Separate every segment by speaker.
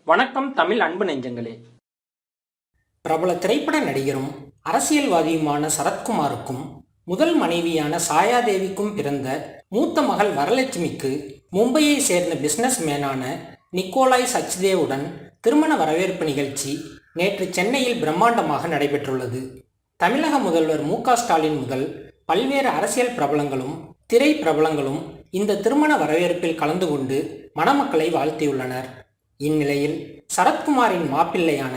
Speaker 1: வணக்கம் தமிழ் அன்பு நெஞ்சங்களே.
Speaker 2: பிரபல திரைப்பட நடிகரும் அரசியல்வாதியுமான சரத்குமாருக்கும் முதல் மனைவியான சாயாதேவிக்கும் பிறந்த மூத்த மகள் வரலட்சுமிக்கு மும்பையை சேர்ந்த பிசினஸ் மேனான நிக்கோலாய் சச்தேவுடன் திருமண வரவேற்பு நிகழ்ச்சி நேற்று சென்னையில் பிரம்மாண்டமாக நடைபெற்றுள்ளது. தமிழக முதல்வர் மு.க.ஸ்டாலின் முதல் பல்வேறு அரசியல் பிரபலங்களும் திரை பிரபலங்களும் இந்த திருமண வரவேற்பில் கலந்து கொண்டு மணமக்களை வாழ்த்தியுள்ளனர். இந்நிலையில் சரத்குமாரின் மாப்பிள்ளையான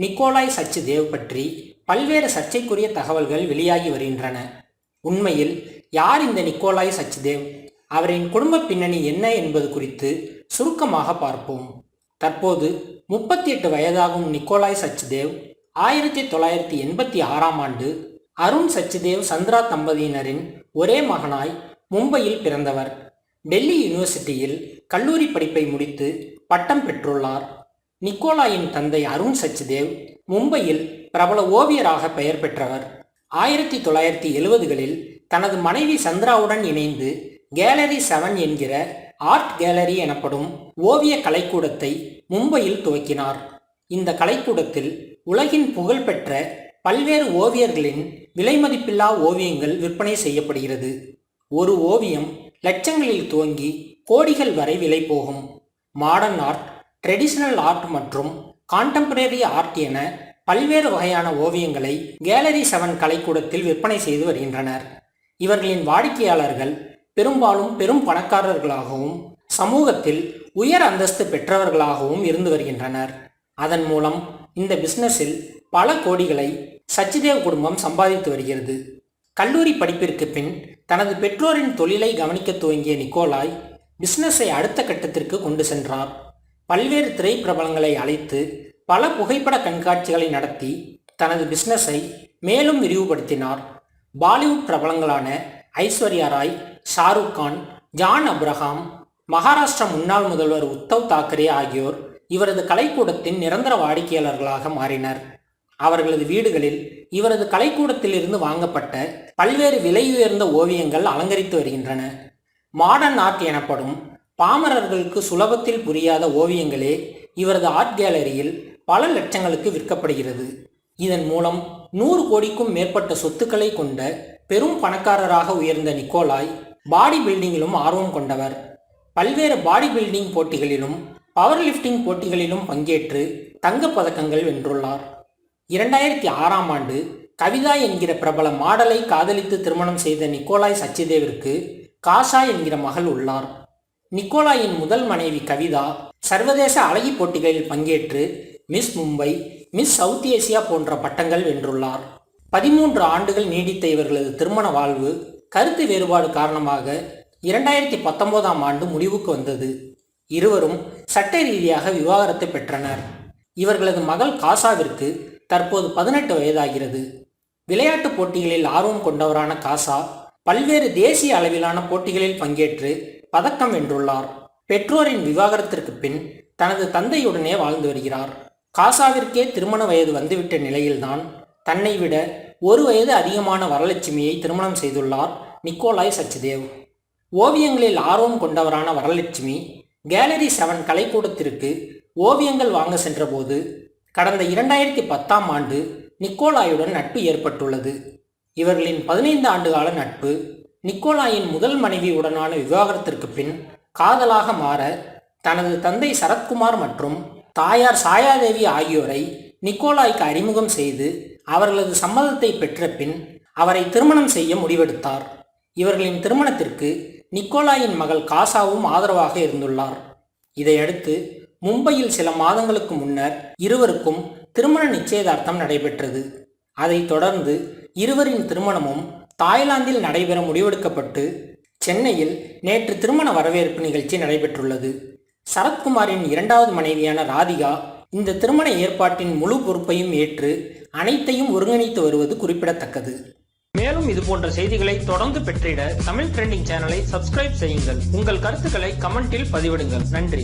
Speaker 2: நிக்கோலாய் சச்தேவ் பற்றி பல்வேறு சர்ச்சைக்குரிய தகவல்கள் வெளியாகி வருகின்றன. உண்மையில் யார் இந்த நிக்கோலாய் சச்தேவ், அவரின் குடும்ப பின்னணி என்ன என்பது குறித்து சுருக்கமாக பார்ப்போம். தற்போது 38 வயதாகும் நிக்கோலாய் சச்தேவ் 1986ஆம் ஆண்டு அருண் சச்தேவ் சந்திரா தம்பதியினரின் ஒரே மகனாய் மும்பையில் பிறந்தவர். டெல்லி யூனிவர்சிட்டியில் கல்லூரி படிப்பை முடித்து பட்டம் பெற்றுள்ளார். நிக்கோலாயின் தந்தை அருண் சச்தேவ் மும்பையில் பிரபல ஓவியராக பெயர் பெற்றவர். 1970களில் தனது மனைவி சந்திராவுடன் இணைந்து கேலரி 7 என்கிற ஆர்ட் கேலரி எனப்படும் ஓவிய கலைக்கூடத்தை மும்பையில் துவக்கினார். இந்த கலைக்கூடத்தில் உலகின் புகழ்பெற்ற பல்வேறு ஓவியர்களின் விலைமதிப்பில்லா ஓவியங்கள் விற்பனை செய்யப்படுகிறது. ஒரு ஓவியம் லட்சங்களில் துவங்கி கோடிகள் வரை விலை போகும். மாடர்ன் ஆர்ட், ட்ரெடிஷனல் ஆர்ட் மற்றும் கான்டெம்பரரி ஆர்ட் என பல்வேறு வகையான ஓவியங்களை கேலரி 7 கலைக்கூடத்தில் விற்பனை செய்து வருகின்றனர். இவர்களின் வாடிக்கையாளர்கள் பெரும்பாலும் பெரும் பணக்காரர்களாகவும் சமூகத்தில் உயர் அந்தஸ்து பெற்றவர்களாகவும் இருந்து வருகின்றனர். அதன் மூலம் இந்த பிசினஸில் பல கோடிகளை சச்தேவ் குடும்பம் சம்பாதித்து வருகிறது. கல்லூரி படிப்பிற்கு பின் தனது பெற்றோரின் தொழிலை கவனிக்க துவங்கிய நிக்கோலாய் பிசினஸை அடுத்த கட்டத்திற்கு கொண்டு சென்றார். பல்வேறு திரை பிரபலங்களை அழைத்து பல புகைப்பட கண்காட்சிகளை நடத்தி தனது பிசினஸை மேலும் விரிவுபடுத்தினார். பாலிவுட் பிரபலங்களான ஐஸ்வர்யா ராய், ஷாருக் கான், ஜான் அப்ரஹாம், மகாராஷ்டிரா முன்னாள் முதல்வர் உத்தவ் தாக்கரே ஆகியோர் இவரது கலைக்கூடத்தின் நிரந்தர வாடிக்கையாளர்களாக மாறினர். அவர்களது வீடுகளில் இவரது கலைக்கூடத்தில் இருந்து வாங்கப்பட்ட பல்வேறு விலையுயர்ந்த ஓவியங்கள் அலங்கரித்து வருகின்றன. மாடர்ன் ஆர்ட் எனப்படும் பாமரர்களுக்கு சுலபத்தில் புரியாத ஓவியங்களே இவரது ஆர்ட் கேலரியில் பல லட்சங்களுக்கு விற்கப்படுகிறது. இதன் மூலம் 100 கோடிக்கும் மேற்பட்ட சொத்துக்களை கொண்ட பெரும் பணக்காரராக உயர்ந்த நிக்கோலாய் பாடி பில்டிங்கிலும் ஆர்வம் கொண்டவர். பல்வேறு பாடி பில்டிங் போட்டிகளிலும் பவர் லிஃப்டிங் போட்டிகளிலும் பங்கேற்று தங்கப் பதக்கங்கள் வென்றுள்ளார். 2006ஆம் ஆண்டு கவிதா என்கிற பிரபல மாடலை காதலித்து திருமணம் செய்த நிக்கோலாய் சச்தேவிற்கு காஷா என்கிற மகள் உள்ளார். நிக்கோலாயின் முதல் மனைவி கவிதா சர்வதேச அழகி போட்டிகளில் பங்கேற்று miss Mumbai, miss south Asia போன்ற பட்டங்கள் வென்றுள்ளார். 13 ஆண்டுகள் நீடித்த இவர்களது திருமண வாழ்வு கருத்து வேறுபாடு காரணமாக 2019ஆம் ஆண்டு முடிவுக்கு வந்தது. இருவரும் சட்ட ரீதியாக விவாகரத்து பெற்றனர். இவர்களது மகள் காசாவிற்கு தற்போது 18 வயதாகிறது. விளையாட்டுப் போட்டிகளில் ஆர்வம் கொண்டவரான காசா பல்வேறு தேசிய அளவிலான போட்டிகளில் பங்கேற்று பதக்கம் வென்றுள்ளார். பெற்றோரின் விவாகரத்திற்கு பின் தனது தந்தையுடனே வாழ்ந்து வருகிறார். காசாவிற்கே திருமண வயது வந்துவிட்ட நிலையில்தான் தன்னை விட 1 வயது அதிகமான வரலட்சுமியை திருமணம் செய்துள்ளார் நிக்கோலாய் சச்தேவ். ஓவியங்களில் ஆர்வம் கொண்டவரான வரலட்சுமி கேலரி 7 கலைக்கூடத்திற்கு ஓவியங்கள் வாங்க சென்றபோது கடந்த 2010ஆம் ஆண்டு நிக்கோலாயுடன் நட்பு ஏற்பட்டுள்ளது. இவர்களின் 15 ஆண்டுகால நட்பு நிக்கோலாயின் முதல் மனைவியுடனான விவாகரத்திற்கு பின் காதலாக மாற தனது தந்தை சரத்குமார் மற்றும் தாயார் சாயாதேவி ஆகியோரை நிக்கோலாய்க்கு அறிமுகம் செய்து அவர்களது சம்மதத்தை பெற்ற பின் அவரை திருமணம் செய்ய முடிவெடுத்தார். இவர்களின் திருமணத்திற்கு நிக்கோலாயின் மகள் காசாவும் ஆதரவாக இருந்துள்ளார். இதையடுத்து மும்பையில் சில மாதங்களுக்கு முன்னர் இருவருக்கும் திருமண நிச்சயதார்த்தம் நடைபெற்றது. அதைத் தொடர்ந்து இருவரின் திருமணமும் தாய்லாந்தில் நடைபெற முடிவெடுக்கப்பட்டு சென்னையில் நேற்று திருமண வரவேற்பு நிகழ்ச்சி நடைபெற்றுள்ளது. சரத்குமாரின் 2வது மனைவியான ராதிகா இந்த திருமண ஏற்பாட்டின் முழு பொறுப்பையும் ஏற்று அனைத்தையும் ஒருங்கிணைத்து வருவது குறிப்பிடத்தக்கது.
Speaker 1: மேலும் இது போன்ற செய்திகளை தொடர்ந்து பெற்றிட தமிழ் ட்ரெண்டிங் சேனலை சப்ஸ்கிரைப் செய்யுங்கள். உங்கள் கருத்துக்களை கமெண்டில் பதிவிடுங்கள். நன்றி.